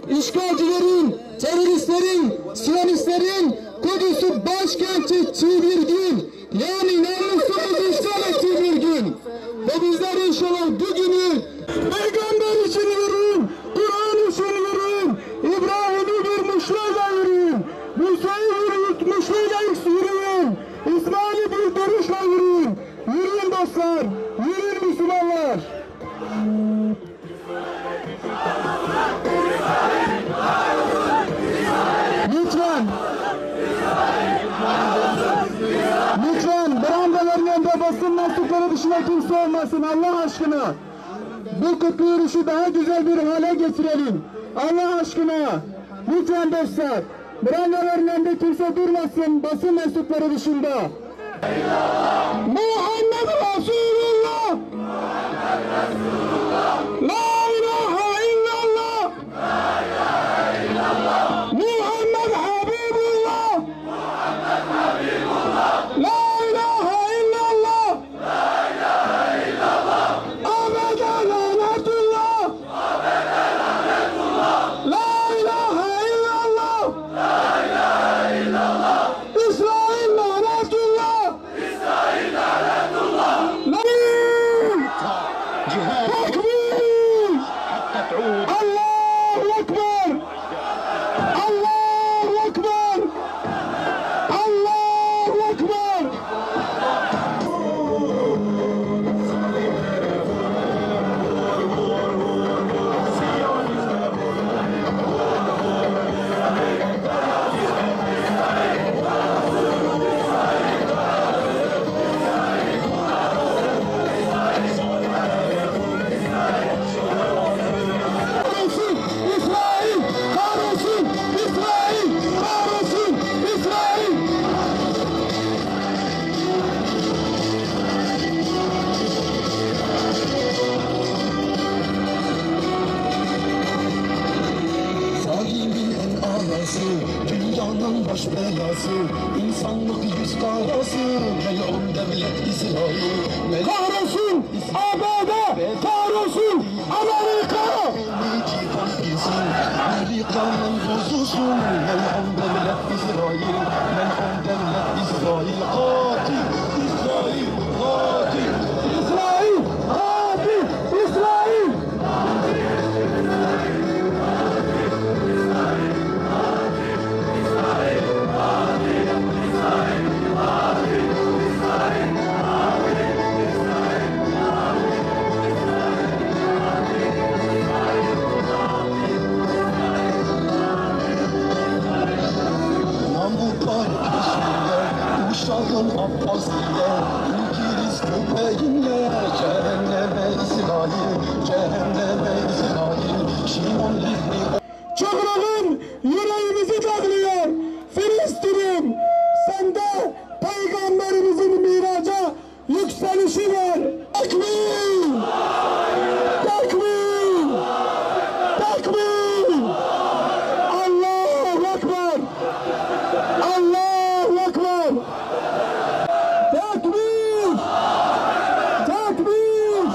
İşgalcilerin, teröristlerin, Siyonistlerin Kudüs'ü başkent ettiği bir gün, yani namusumuzu işgal ettiği bir gün. Ve bizler inşallah bugünü Peygamber için yürüyün, Kur'an için yürüyün, İbrahim'i bir muşlayla yürüyün, Musa'yı bir muşlayla yürüyün, İsmail'i bir duruşla yürüyün. Yürüyün dostlar, yürüyün Müslümanlar. Lütfen brandaların önünde basın mensupları dışında kimse olmasın Allah aşkına. Bu kutlu yürüyüşü daha güzel bir hale getirelim. Allah aşkına. Lütfen dostlar. Brandaların önünde kimse durmasın basın mensupları dışında. Muhammed Resulullah. La ilahe illallah. Muhammed Habibullah. La ilahe illallah. Ahmed'e lanetullah. La ilahe illallah. İsrail lanetullah. Tekbir. Allahu Ekber. Allahu Ekber. Allahu Ekber. İsrail, kahrolsun! İsrail, kahrolsun! İsrail! Zalimin en ağası, dünyanın baş belası, insanlık yüz karası, melun devlet İsrail. Kahrolsun! ABD! Kahrolsun! Amerika! Amerika'nın bozulsun, melun devlet İsrail, melun devlet İsrail, katil, İsrail, katil, İsrail! Katil! İsrail! Uşağın Abbas'ıyla, İngiliz köpeğinle, cehenneme İsrail, cehenneme İsrail, Şimon Livni. Çukurun yüreğimizi dağılıyor. Filistin'im, sende Peygamberimizin miraca yükselişi var. Tekbir! Tekbir! Tekbir! Allahu Ekber! Allahu Ekber! Tekbir! Tekbir!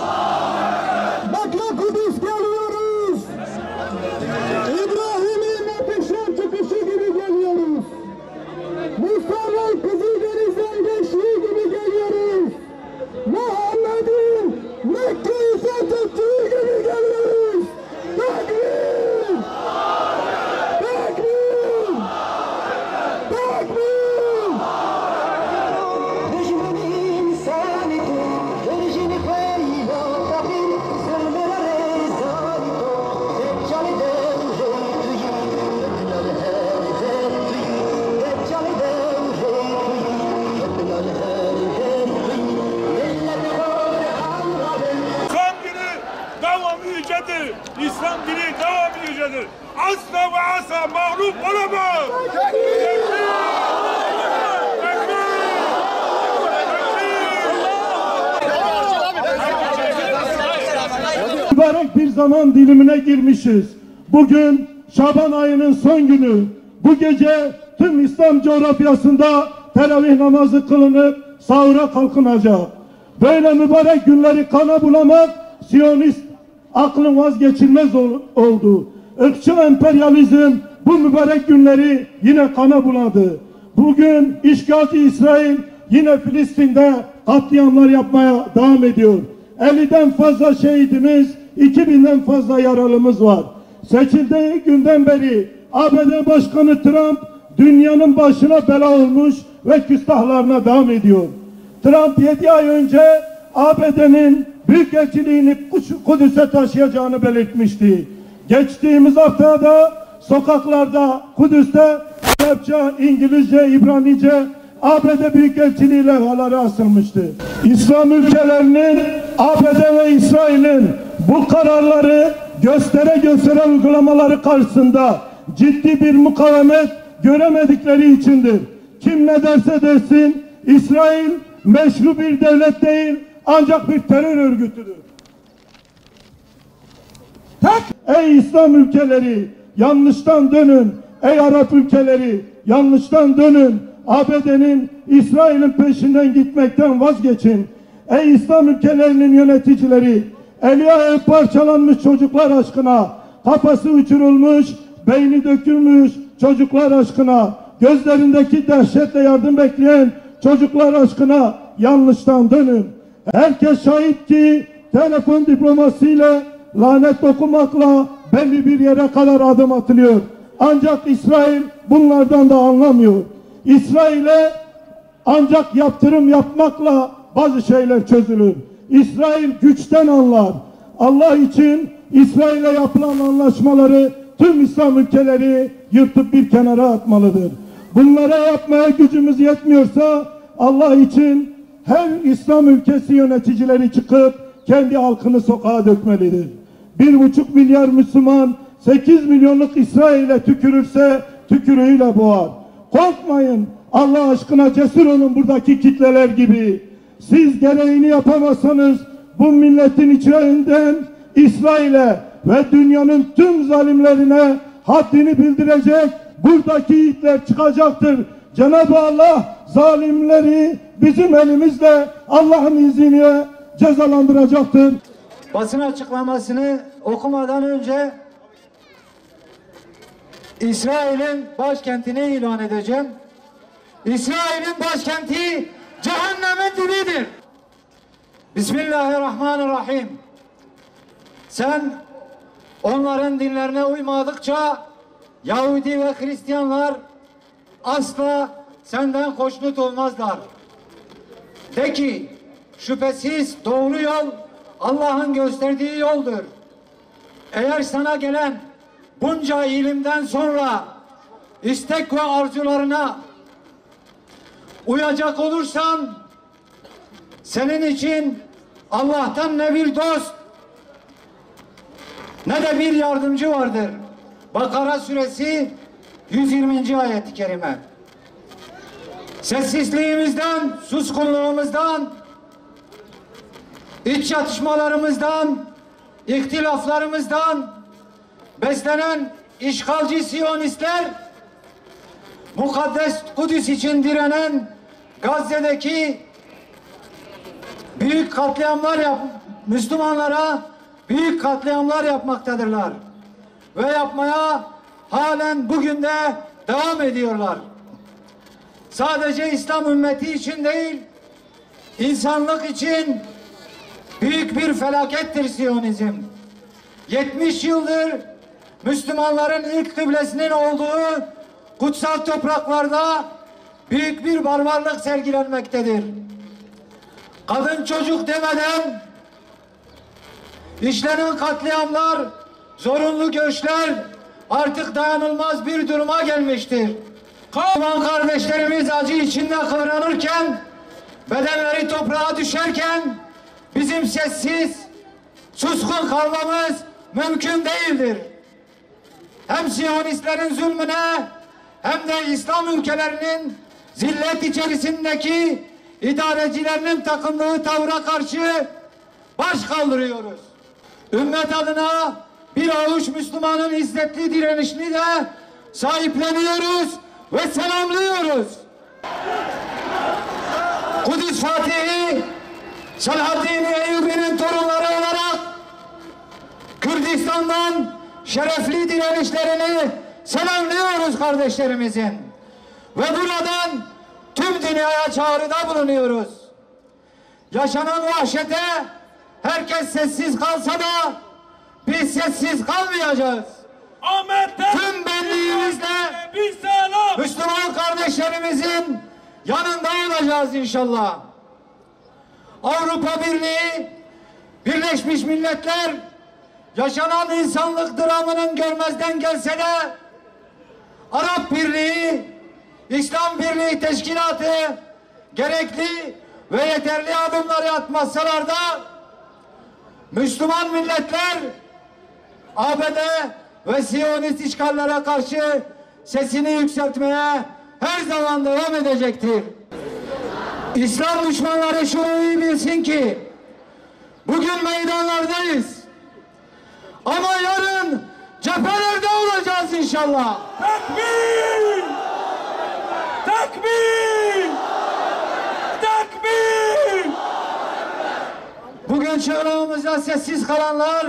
Bekle Kudüs geliyoruz! İbrahim'in ateşe çıkışı gibi geliyoruz! Musa'nın kızı asla ve asla mağlup olamaz. Mübarek bir zaman dilimine girmişiz. Bugün Şaban ayının son günü. Bu gece tüm İslam coğrafyasında teravih namazı kılınıp sahura kalkınacak. Böyle mübarek günleri kana bulamak Siyonist aklın vazgeçilmez oldu. Irkçı emperyalizm bu mübarek günleri yine kana buladı. Bugün işgalci İsrail yine Filistin'de katliamlar yapmaya devam ediyor. 50'den fazla şehidimiz, 2000'den fazla yaralımız var. Seçildiği günden beri ABD Başkanı Trump dünyanın başına bela olmuş ve küstahlarına devam ediyor. Trump 7 ay önce ABD'nin büyükelçiliğini Kudüs'e taşıyacağını belirtmişti. Geçtiğimiz haftada sokaklarda Kudüs'te Arapça, İngilizce, İbranice ABD Büyükelçiliği levhaları asılmıştı. İslam ülkelerinin ABD ve İsrail'in bu kararları göstere uygulamaları karşısında ciddi bir mukavemet göremedikleri içindir. Kim ne derse desin İsrail meşru bir devlet değil ancak bir terör örgütüdür. Ey İslam ülkeleri yanlıştan dönün. Ey Arap ülkeleri yanlıştan dönün. ABD'nin İsrail'in peşinden gitmekten vazgeçin. Ey İslam ülkelerinin yöneticileri, eli ayağı parçalanmış çocuklar aşkına, kafası uçurulmuş, beyni dökülmüş çocuklar aşkına, gözlerindeki dehşetle yardım bekleyen çocuklar aşkına yanlıştan dönün. Herkes şahit ki telefon diplomasiyle, lanet okumakla belli bir yere kadar adım atılıyor. Ancak İsrail bunlardan da anlamıyor. İsrail'e ancak yaptırım yapmakla bazı şeyler çözülür. İsrail güçten anlar. Allah için İsrail'e yapılan anlaşmaları tüm İslam ülkeleri yırtıp bir kenara atmalıdır. Bunlara yapmaya gücümüz yetmiyorsa Allah için her İslam ülkesi yöneticileri çıkıp kendi halkını sokağa dökmelidir. 1,5 milyar Müslüman 8 milyonluk İsrail'e tükürürse tükürüğüyle boğar. Korkmayın, Allah aşkına cesur olun buradaki kitleler gibi. Siz gereğini yapamazsanız bu milletin içinden İsrail'e ve dünyanın tüm zalimlerine haddini bildirecek buradaki yiğitler çıkacaktır. Cenab-ı Allah zalimleri bizim elimizle Allah'ın izniyle cezalandıracaktır. Basın açıklamasını okumadan önce İsrail'in başkentini ilan edeceğim. İsrail'in başkenti cehennemin dibidir. Bismillahirrahmanirrahim. Sen onların dinlerine uymadıkça Yahudi ve Hristiyanlar asla senden hoşnut olmazlar. De ki şüphesiz doğru yol Allah'ın gösterdiği yoldur. Eğer sana gelen bunca ilimden sonra istek ve arzularına uyacak olursan senin için Allah'tan ne bir dost ne de bir yardımcı vardır. Bakara suresi 120. ayet-i kerime. Sessizliğimizden, suskunluğumuzdan, iç çatışmalarımızdan, ihtilaflarımızdan beslenen işgalci Siyonistler, mukaddes Kudüs için direnen Gazze'deki büyük katliamlar Müslümanlara büyük katliamlar yapmaktadırlar. Ve yapmaya halen bugün de devam ediyorlar. Sadece İslam ümmeti için değil, insanlık için büyük bir felakettir Siyonizm. 70 yıldır Müslümanların ilk kıblesinin olduğu kutsal topraklarda büyük bir barbarlık sergilenmektedir. Kadın çocuk demeden işlenen katliamlar, zorunlu göçler artık dayanılmaz bir duruma gelmiştir. Müslüman kardeşlerimiz acı içinde kıvranırken, bedenleri toprağa düşerken bizim sessiz, suskun kalmamız mümkün değildir. hem Siyonistlerin zulmüne hem de İslam ülkelerinin zillet içerisindeki idarecilerinin takındığı tavra karşı baş kaldırıyoruz. Ümmet adına bir avuç Müslümanın izzetli direnişini de sahipleniyoruz ve selamlıyoruz. Kudüs Fatihi Selahaddin Eyyubi'nin torunları olarak Kürdistan'dan şerefli direnişlerini selamlıyoruz kardeşlerimizin. Ve buradan tüm dünyaya çağrıda bulunuyoruz. Yaşanan vahşete herkes sessiz kalsa da biz sessiz kalmayacağız. Tüm benliğimizle Müslüman kardeşlerimizin yanında olacağız inşallah. Avrupa Birliği, Birleşmiş Milletler yaşanan insanlık dramının görmezden gelse de Arap Birliği, İslam Birliği Teşkilatı gerekli ve yeterli adımları atmazsalar da Müslüman milletler ABD ve Siyonist işgallere karşı sesini yükseltmeye her zaman devam edecektir. İslam düşmanları şunu iyi bilsin ki bugün meydanlardayız ama yarın cephelerde olacağız inşallah. Takbir! Takbir! Takbir! Bugün çığlığımızda sessiz kalanlar